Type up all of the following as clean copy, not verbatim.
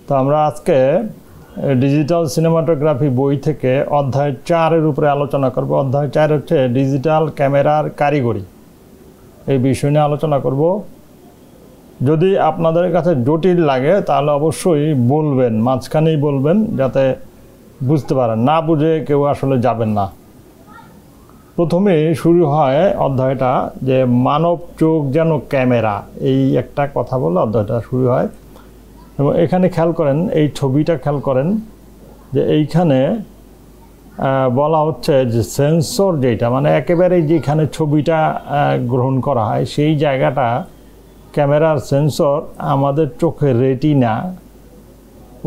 তো আমরা আজকে ডিজিটাল সিনেমাটোগ্রাফি বই থেকে অধ্যায় 4-এর উপরে আলোচনা করব। অধ্যায় 4 হচ্ছে ডিজিটাল ক্যামেরার কারিগরি, এই বিষয় নিয়ে আলোচনা করব। যদি আপনাদের কাছে জটিল লাগে তাহলে অবশ্যই বলবেন, মাঝখানেই বলবেন, যাতে বুঝতে পারেন। না বুঝে কেউ আসলে যাবেন না। প্রথমে শুরু হয় অধ্যায়টা যে মানব চোখ যেন ক্যামেরা, এই একটা কথা বলে অধ্যায়টা শুরু হয়। এবং এখানে খেয়াল করেন, এই ছবিটা খেয়াল করেন যে এইখানে বলা হচ্ছে যে সেন্সর যেটা, মানে একেবারে যেখানে ছবিটা গ্রহণ করা হয় সেই জায়গাটা ক্যামেরার সেন্সর আমাদের চোখের রেটিনা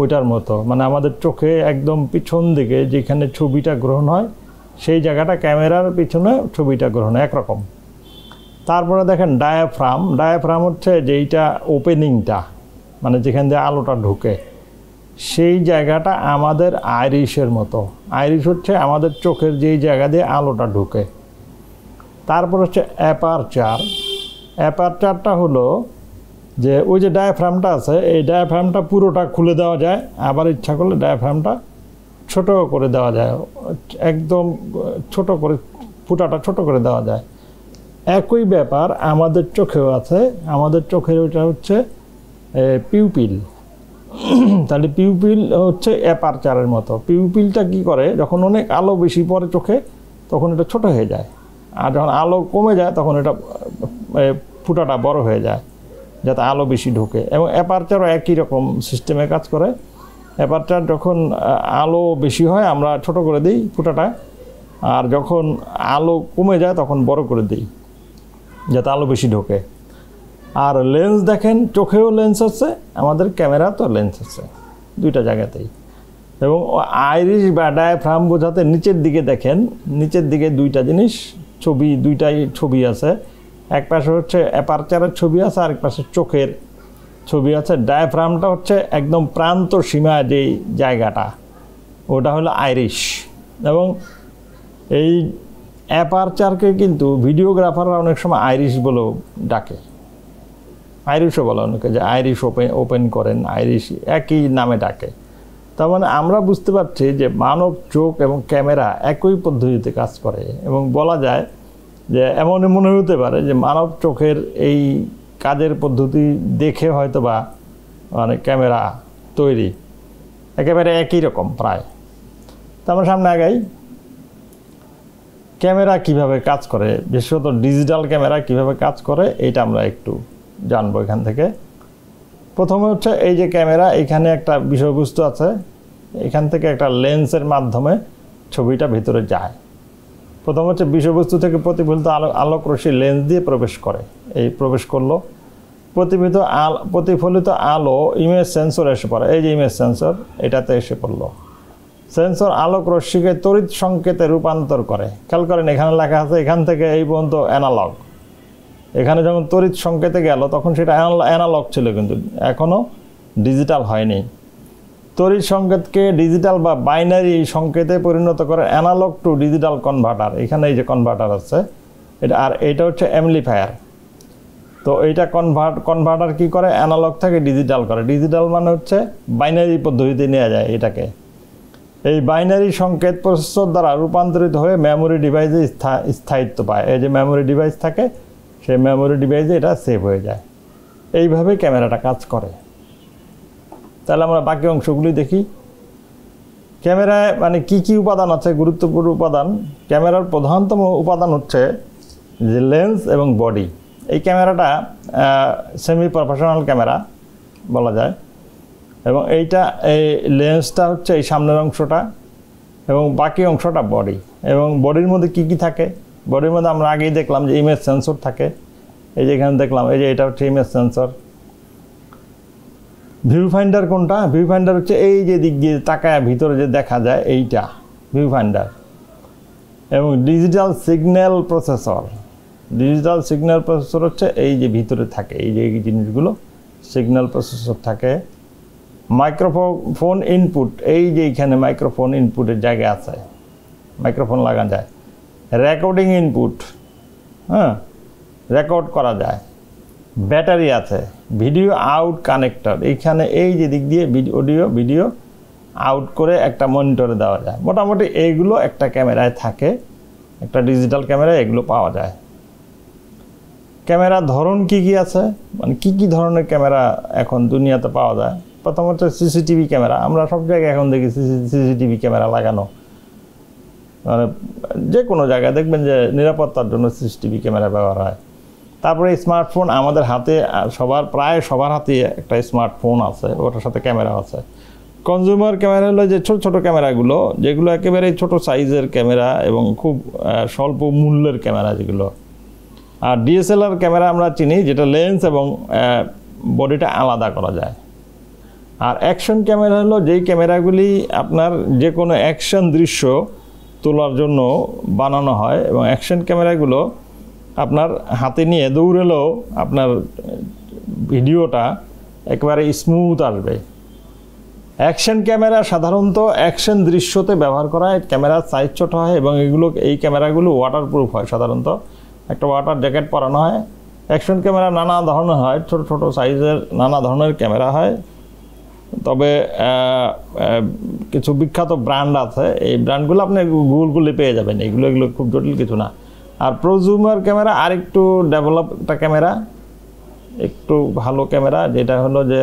ওইটার মতো, মানে আমাদের চোখে একদম পিছন দিকে যেখানে ছবিটা গ্রহণ হয় সেই জায়গাটা ক্যামেরার পিছনে ছবিটা গ্রহণ একরকম। তারপরে দেখেন ডায়াফ্রাম হচ্ছে যেইটা ওপেনিংটা, মানে যেখান দিয়ে আলোটা ঢুকে সেই জায়গাটা আমাদের আইরিশের মতো। আইরিশ হচ্ছে আমাদের চোখের যেই জায়গা দিয়ে আলোটা ঢুকে। তারপর হচ্ছে অ্যাপারচারটা হলো যে ওই যে ডায়াফ্রামটা আছে, এই ডায়াফ্রামটা পুরোটা খুলে দেওয়া যায়, আবার ইচ্ছা করলে ডায়াফ্রামটা ছোট করে দেওয়া যায়, একদম ছোট করে ফুটাটা ছোট করে দেওয়া যায়। একই ব্যাপার আমাদের চোখেও আছে। আমাদের চোখের ওইটা হচ্ছে পিউপিল। তাহলে পিউপিল হচ্ছে অ্যাপারচারের মতো। পিউপিলটা কি করে, যখন অনেক আলো বেশি পড়ে চোখে তখন এটা ছোট হয়ে যায়, আর যখন আলো কমে যায় তখন এটা ফুটাটা বড় হয়ে যায় যাতে আলো বেশি ঢোকে। এবং অ্যাপারচারও একই রকম সিস্টেমে কাজ করে। অ্যাপারচার যখন আলো বেশি হয় আমরা ছোট করে দিই ফুটাটা, আর যখন আলো কমে যায় তখন বড় করে দিই যাতে আলো বেশি ঢোকে। আর লেন্স দেখেন, চোখেও লেন্স আছে, আমাদের ক্যামেরা তো লেন্স আছে দুইটা জায়গাতেই। এবং আইরিশ বা ডায়াফ্রাম বোঝাতে নিচের দিকে দেখেন, নিচের দিকে দুইটা জিনিস দুইটাই ছবি আছে। এক পাশে হচ্ছে অ্যাপারচারের ছবি আছে, আরেক পাশে চোখের ছবি আছে। ডায়াফ্রামটা হচ্ছে একদম প্রান্ত সীমা যেই জায়গাটা, ওটা হলো আইরিশ। এবং এই অ্যাপারচারকে কিন্তু ভিডিওগ্রাফাররা অনেক সময় আইরিশ বলেও ডাকে, আইরিশও বলে অনেকে, যে আইরিশ ওপেন করেন, আইরিশ একই নামে ডাকে। তার মানে আমরা বুঝতে পারছি যে মানব চোখ এবং ক্যামেরা একই পদ্ধতিতে কাজ করে। এবং বলা যায় যে এমনই মনে হতে পারে যে মানব চোখের এই কাজের পদ্ধতি দেখে হয়তো বা মানে ক্যামেরা তৈরি একেবারে একই রকম প্রায়। তো আমরা সামনে আগাই। ক্যামেরা কিভাবে কাজ করে, বিশেষত ডিজিটাল ক্যামেরা কিভাবে কাজ করে এটা আমরা একটু জানবো এখান থেকে। প্রথমে হচ্ছে এই যে ক্যামেরা, এখানে একটা বিষয়বস্তু আছে, এখান থেকে একটা লেন্সের মাধ্যমে ছবিটা ভিতরে যায়। প্রথম হচ্ছে বিষয়বস্তু থেকে প্রতিফলিত আলোক রশ্মি লেন্স দিয়ে প্রবেশ করে, এই প্রবেশ করলো। প্রতিফলিত আলো ইমেজ সেন্সর এসে পড়ে, এই যে ইমেজ সেন্সর এটাতে এসে পড়লো। সেন্সর আলোক রশ্মিকে তড়িৎ সংকেতে রূপান্তর করে। খেয়াল করেন এখানে লেখা আছে এখান থেকে এই পর্যন্ত অ্যানালগ। এখানে যখন তড়িৎ সংকেতে গেল তখন সেটা অ্যানালগ ছিল, কিন্তু এখনও ডিজিটাল হয়নি। তড়িৎ সংকেতকে ডিজিটাল বা বাইনারি সংকেতে পরিণত করে অ্যানালগ টু ডিজিটাল কনভার্টার। এখানে এই যে কনভার্টার আছে এটা, আর এইটা হচ্ছে অ্যাম্পলিফায়ার। তো এইটা কনভার্টার কি করে, অ্যানালগ থেকে ডিজিটাল করে। ডিজিটাল মানে হচ্ছে বাইনারি পদ্ধতিতে নেওয়া যায় এটাকে। এই বাইনারি সংকেত প্রসেসর দ্বারা রূপান্তরিত হয়ে মেমোরি ডিভাইসে স্থায়িত্ব পায়। এই যে মেমোরি ডিভাইস থাকে, সেই মেমোরি ডিভাইসে এটা সেভ হয়ে যায়। এইভাবে ক্যামেরাটা কাজ করে। তাহলে আমরা বাকি অংশগুলি দেখি। ক্যামেরায় মানে কি কি উপাদান আছে, গুরুত্বপূর্ণ উপাদান। ক্যামেরার প্রধানতম উপাদান হচ্ছে যে লেন্স এবং বডি। এই ক্যামেরাটা সেমি প্রফেশনাল ক্যামেরা বলা যায়। এবং এইটা, এই লেন্সটা হচ্ছে এই সামনের অংশটা, এবং বাকি অংশটা বডি। এবং বডির মধ্যে কি কি থাকে, বডির মধ্যে আমরা আগেই দেখলাম যে ইমেজ সেন্সর থাকে। এই যে এখানে দেখলাম, এই যে এটা হচ্ছে ইমেজ সেন্সর। ভিউ ফাইন্ডার কোনটা, ভিউ ফাইন্ডার হচ্ছে এই যে দিক দিয়ে তাকায় ভিতরে যে দেখা যায় এইটা ভিউ ফাইন্ডার। এবং digital signal processor, digital signal processor হচ্ছে এই যে ভিতরে থাকে, এই যে এই জিনিসগুলো সিগন্যাল প্রসেসর থাকে। মাইক্রোফোন ইনপুট, এই যে এইখানে মাইক্রোফোন ইনপুটের জায়গা আছে, মাইক্রোফোন লাগানো যায়। রেকর্ডিং ইনপুট, হ্যাঁ রেকর্ড করা যায়। ব্যাটারি আছে, ভিডিও আউট কানেক্টর, এইখানে এই যে দিক দিয়ে ভিডিও আউট করে একটা মনিটরে দেওয়া যায়। মোটামুটি এইগুলো একটা ক্যামেরায় থাকে, একটা ডিজিটাল ক্যামেরায় এগুলো পাওয়া যায়। ক্যামেরার ধরন কি আছে, মানে কি ধরনের ক্যামেরা এখন দুনিয়াতে পাওয়া যায়? প্রথমত সিসিটিভি ক্যামেরা, আমরা সব জায়গায় এখন দেখি সিসিটিভি ক্যামেরা লাগানো, মানে যে কোনো জায়গায় দেখবেন যে নিরাপত্তার জন্য সিসিটিভি ক্যামেরা ব্যবহার হয়। তারপরে স্মার্টফোন, আমাদের হাতে প্রায় সবার হাতে একটা স্মার্টফোন আছে, ওটার সাথে ক্যামেরা আছে। কনজিউমার ক্যামেরা হলো যে ছোট ক্যামেরাগুলো, যেগুলো একেবারে ছোট সাইজের ক্যামেরা এবং খুব স্বল্প মূল্যের ক্যামেরা যেগুলো। আর ডিএসএলআর ক্যামেরা আমরা চিনি, যেটা লেন্স এবং বডিটা আলাদা করা যায়। আর অ্যাকশন ক্যামেরা হলো যেই ক্যামেরাগুলি আপনার যে কোনো অ্যাকশন দৃশ্য তোলার জন্য বানানো হয়, এবং অ্যাকশন ক্যামেরাগুলো আপনার হাতে নিয়ে দৌড়েলেও আপনার ভিডিওটা একেবারে স্মুথ আসবে। অ্যাকশন ক্যামেরা সাধারণত অ্যাকশন দৃশ্যতে ব্যবহার করা হয়, ক্যামেরার সাইজ ছোট হয় এবং এই ক্যামেরাগুলো ওয়াটারপ্রুফ হয়। সাধারণত একটা ওয়াটার জ্যাকেট পরানো হয়। অ্যাকশন ক্যামেরা নানা ধরনের হয়, ছোট সাইজের নানা ধরনের ক্যামেরা হয়। তবে কিছু বিখ্যাত ব্র্যান্ড আছে, এই ব্র্যান্ডগুলো আপনি গুগলে পেয়ে যাবেন, এগুলো খুব জটিল কিছু না। আর প্রোজুমার ক্যামেরা আরেকটু ডেভেলপ একটা ক্যামেরা, একটু ভালো ক্যামেরা, যেটা হলো যে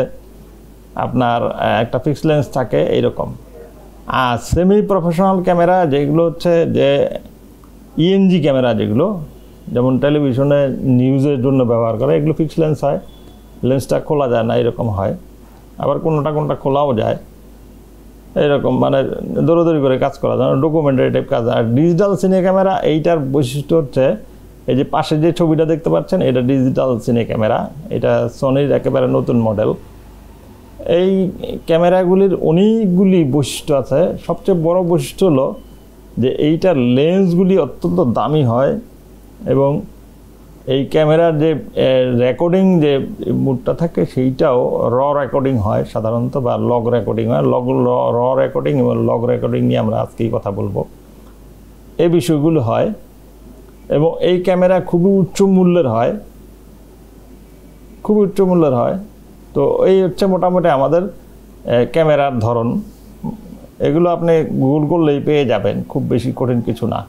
আপনার একটা ফিক্সড লেন্স থাকে এইরকম। আর সেমি প্রফেশনাল ক্যামেরা যেগুলো হচ্ছে যে ইএনজি ক্যামেরা, যেগুলো যেমন টেলিভিশনে নিউজের জন্য ব্যবহার করে, এগুলো ফিক্সড লেন্স হয়, লেন্সটা খোলা যায় না, এরকম হয়। আবার কোনটা খোলাও যায়, এরকম মানে দৌড়াদৌড়ি করে কাজ করা যায়, ডকুমেন্টারি টাইপ কাজ। আর ডিজিটাল সিনে ক্যামেরা, এইটার বৈশিষ্ট্য হচ্ছে এই যে পাশে যে ছবিটা দেখতে পাচ্ছেন, এটা ডিজিটাল সিনে ক্যামেরা, এটা সনির একেবারে নতুন মডেল। এই ক্যামেরাগুলির অনেকগুলি বৈশিষ্ট্য আছে। সবচেয়ে বড় বৈশিষ্ট্য হলো যে এইটার লেন্সগুলি অত্যন্ত দামি হয়, এবং এই ক্যামেরার যে রেকর্ডিং যে মুডটা থাকে সেইটাও রেকর্ডিং হয় সাধারণত, বা লগ রেকর্ডিং হয়। রেকর্ডিং এবং লগ রেকর্ডিং নিয়ে আমরা আজকেই কথা বলবো। এই বিষয়গুলো হয়, এবং এই ক্যামেরা খুবই উচ্চ মূল্যের হয়। তো এই হচ্ছে মোটামুটি আমাদের ক্যামেরার ধরন। এগুলো আপনি গুগল করলেই পেয়ে যাবেন, খুব বেশি কঠিন কিছু না।